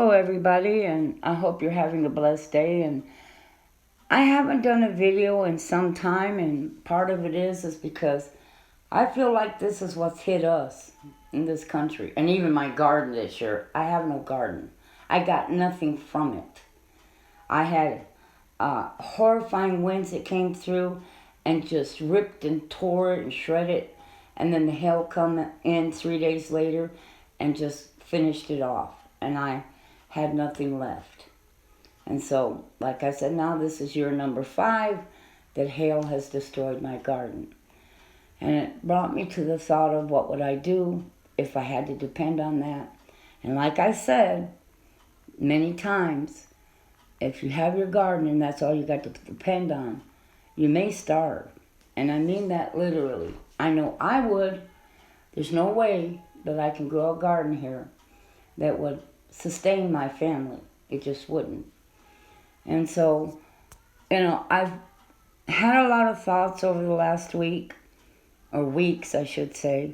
Hello, everybody, and I hope you're having a blessed day. And I haven't done a video in some time, and part of it is because I feel like this is what's hit us in this country, and even my garden this year. I have no garden. I got nothing from it. I had horrifying winds that came through and just ripped and tore it and shredded it, and then the hail come in 3 days later and just finished it off, and I had nothing left. And so, like I said, now this is year number 5 that hail has destroyed my garden. And it brought me to the thought of what would I do if I had to depend on that. And like I said many times, if you have your garden and that's all you got to depend on, you may starve. And I mean that literally. I know I would. There's no way that I can grow a garden here that would sustain my family. It just wouldn't. And so, I've had a lot of thoughts over the last week, or weeks, I should say.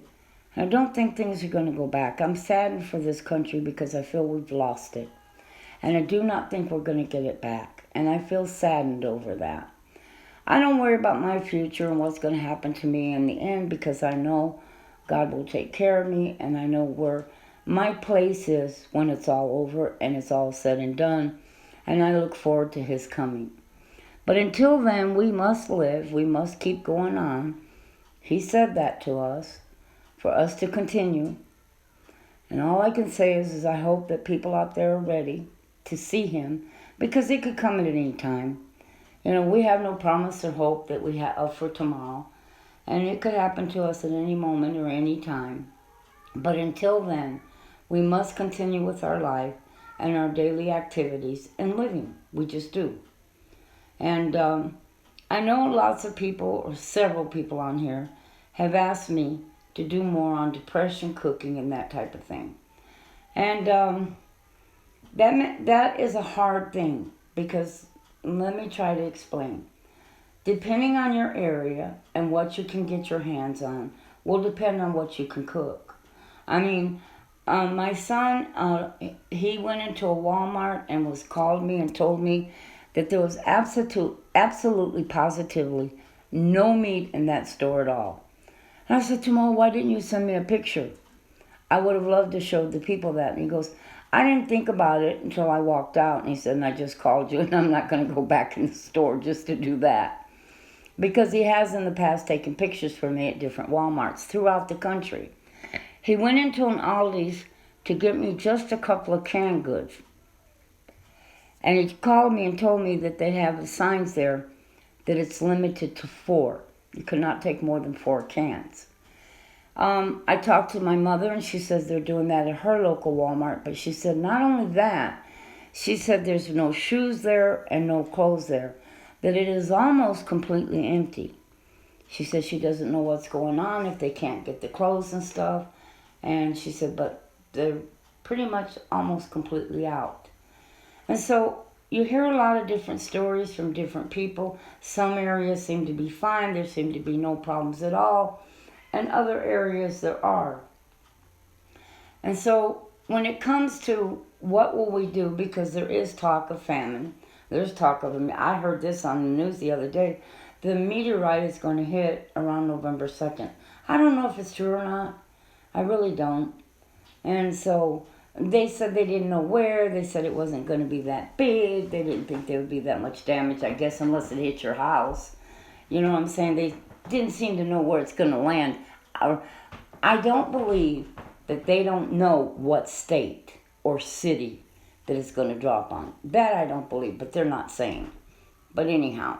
I don't think things are going to go back. I'm saddened for this country because I feel we've lost it. And I do not think we're going to get it back. And I feel saddened over that. I don't worry about my future and what's going to happen to me in the end because I know God will take care of me, and I know where my place is when it's all over and it's all said and done, and I look forward to His coming. But until then, we must live. We must keep going on. He said that to us, for us to continue. And all I can say is I hope that people out there are ready to see Him, because He could come at any time. We have no promise or hope that we have for tomorrow, and it could happen to us at any moment or any time. But until then, we must continue with our life and our daily activities and living. We just do. And I know lots of people, or several people on here, have asked me to do more on depression, cooking, and that type of thing. And that is a hard thing, because let me try to explain. Depending on your area and what you can get your hands on will depend on what you can cook. I mean, my son, he went into a Walmart and called me and told me that there was absolutely, positively no meat in that store at all. And I said to him, "Oh, why didn't you send me a picture? I would have loved to show the people that." And he goes, "I didn't think about it until I walked out." And he said, "And I just called you, and I'm not going to go back in the store just to do that." Because he has in the past taken pictures for me at different Walmarts throughout the country. He went into an Aldi's to get me just a couple of canned goods. And he called me and told me that they have the signs there that it's limited to 4. You could not take more than 4 cans. I talked to my mother, and she says they're doing that at her local Walmart. But she said not only that, she said there's no shoes there and no clothes there, that it is almost completely empty. She said she doesn't know what's going on, if they can't get the clothes and stuff. And she said, but they're pretty much almost completely out. And so you hear a lot of different stories from different people. Some areas seem to be fine. There seem to be no problems at all. And other areas there are. And so when it comes to what will we do, because there is talk of famine. There's talk of, I heard this on the news the other day. The meteorite is going to hit around November 2nd. I don't know if it's true or not. I really don't. And so they said they didn't know where. They said it wasn't going to be that big. They didn't think there would be that much damage, I guess, unless it hit your house. You know what I'm saying? They didn't seem to know where it's going to land. I don't believe that they don't know what state or city that it's going to drop on. That I don't believe, but they're not saying. But anyhow,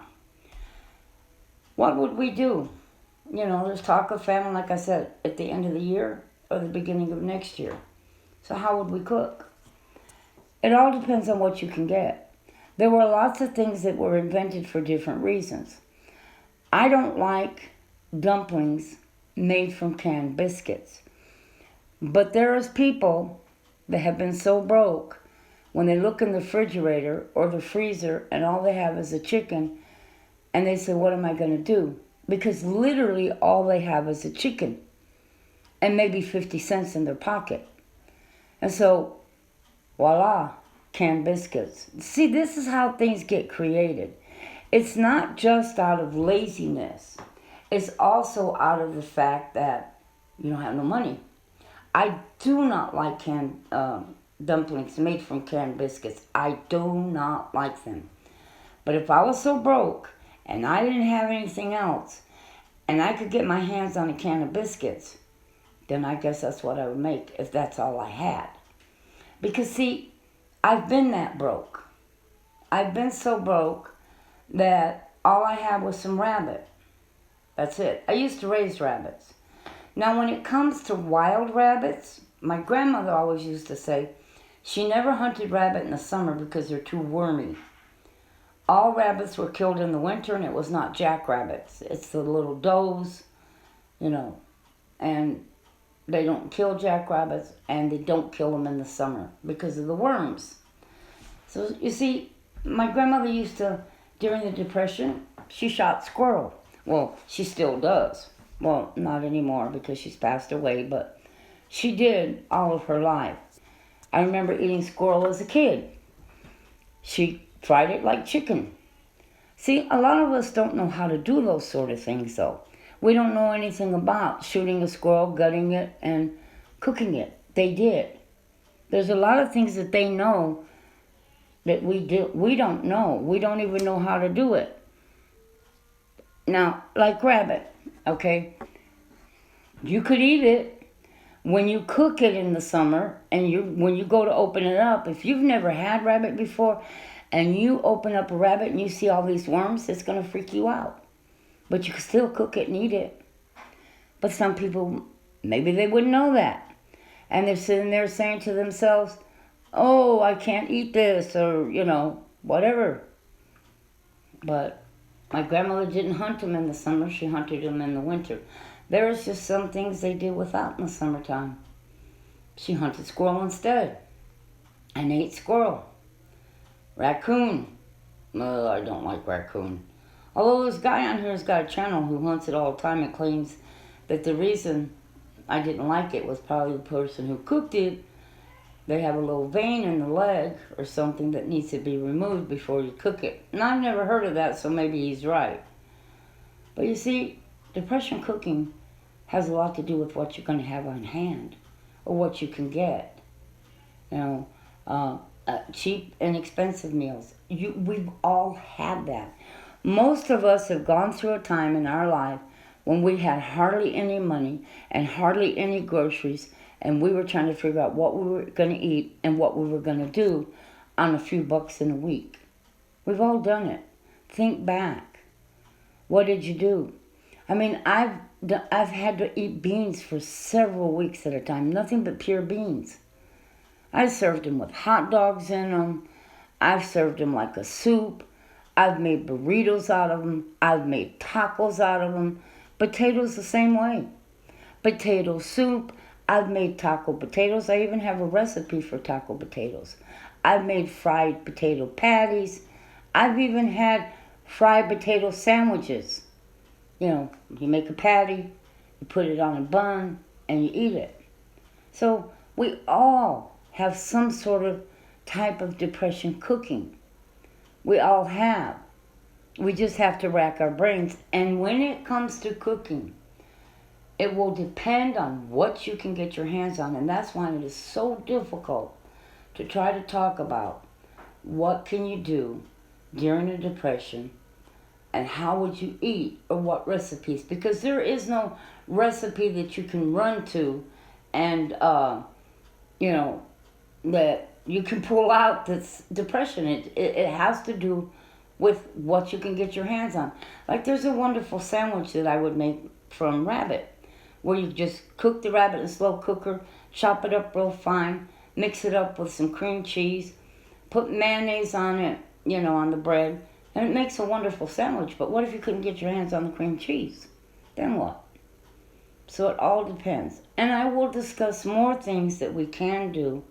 what would we do? There's talk of famine, like I said, at the end of the year or the beginning of next year. So how would we cook? It all depends on what you can get. There were lots of things that were invented for different reasons. I don't like dumplings made from canned biscuits. But there is people that have been so broke when they look in the refrigerator or the freezer and all they have is a chicken, and they say, what am I going to do? Because literally all they have is a chicken and maybe 50 cents in their pocket. And so Voila, canned biscuits. See, this is how things get created. It's not just out of laziness. It's also out of the fact that you don't have no money. I do not like canned dumplings made from canned biscuits. I do not like them. But if I was so broke and I didn't have anything else and I could get my hands on a can of biscuits, then I guess that's what I would make if that's all I had. Because see, I've been that broke. I've been so broke that all I had was some rabbit. That's it. I used to raise rabbits. Now when it comes to wild rabbits, my grandmother always used to say she never hunted rabbit in the summer because they're too wormy. All rabbits were killed in the winter, and it was not jackrabbits. It's the little does, and they don't kill jackrabbits, and they don't kill them in the summer because of the worms. So you see, my grandmother used to, during the Depression, she shot squirrel. Well, she still does. Well, not anymore because she's passed away, but she did all of her life. I remember eating squirrel as a kid. She tried it like chicken. See, a lot of us don't know how to do those sort of things, though. We don't know anything about shooting a squirrel, gutting it, and cooking it. They did. There's a lot of things that they know that we don't know. We don't even know how to do it. Now, like rabbit, okay? You could eat it when you cook it in the summer, and when you go to open it up. If you've never had rabbit before, and you open up a rabbit and you see all these worms, it's going to freak you out. But you can still cook it and eat it. But some people, maybe they wouldn't know that. And they're sitting there saying to themselves, oh, I can't eat this, or, whatever. But my grandmother didn't hunt them in the summer. She hunted them in the winter. There's just some things they did without in the summertime. She hunted squirrel instead and ate squirrel. Raccoon. Oh, I don't like raccoon. Although this guy on here has got a channel who hunts it all the time and claims that the reason I didn't like it was probably the person who cooked it. They have a little vein in the leg or something that needs to be removed before you cook it. And I've never heard of that, so maybe he's right. But you see, Depression cooking has a lot to do with what you're going to have on hand or what you can get. Cheap and expensive meals. We've all had that. Most of us have gone through a time in our life when we had hardly any money and hardly any groceries, and we were trying to figure out what we were going to eat and what we were going to do on a few bucks in a week. We've all done it. Think back. What did you do? I mean, I've had to eat beans for several weeks at a time, nothing but pure beans. I served them with hot dogs in them. I've served them like a soup. I've made burritos out of them. I've made tacos out of them. Potatoes the same way. Potato soup. I've made taco potatoes. I even have a recipe for taco potatoes. I've made fried potato patties. I've even had fried potato sandwiches. You make a patty, you put it on a bun, and you eat it. So we all have some sort of type of Depression cooking. We all have. We just have to rack our brains. And when it comes to cooking, it will depend on what you can get your hands on. And that's why it is so difficult to try to talk about what can you do during a Depression and how would you eat or what recipes. Because there is no recipe that you can run to and, that you can pull out this Depression. It has to do with what you can get your hands on. Like there's a wonderful sandwich that I would make from rabbit, where you just cook the rabbit in a slow cooker, chop it up real fine, mix it up with some cream cheese, put mayonnaise on it, on the bread, and it makes a wonderful sandwich. But what if you couldn't get your hands on the cream cheese? Then what? So it all depends. And I will discuss more things that we can do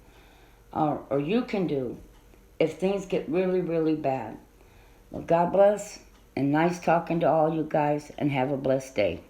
or you can do if things get really, really bad. Well, God bless, and nice talking to all you guys, and have a blessed day.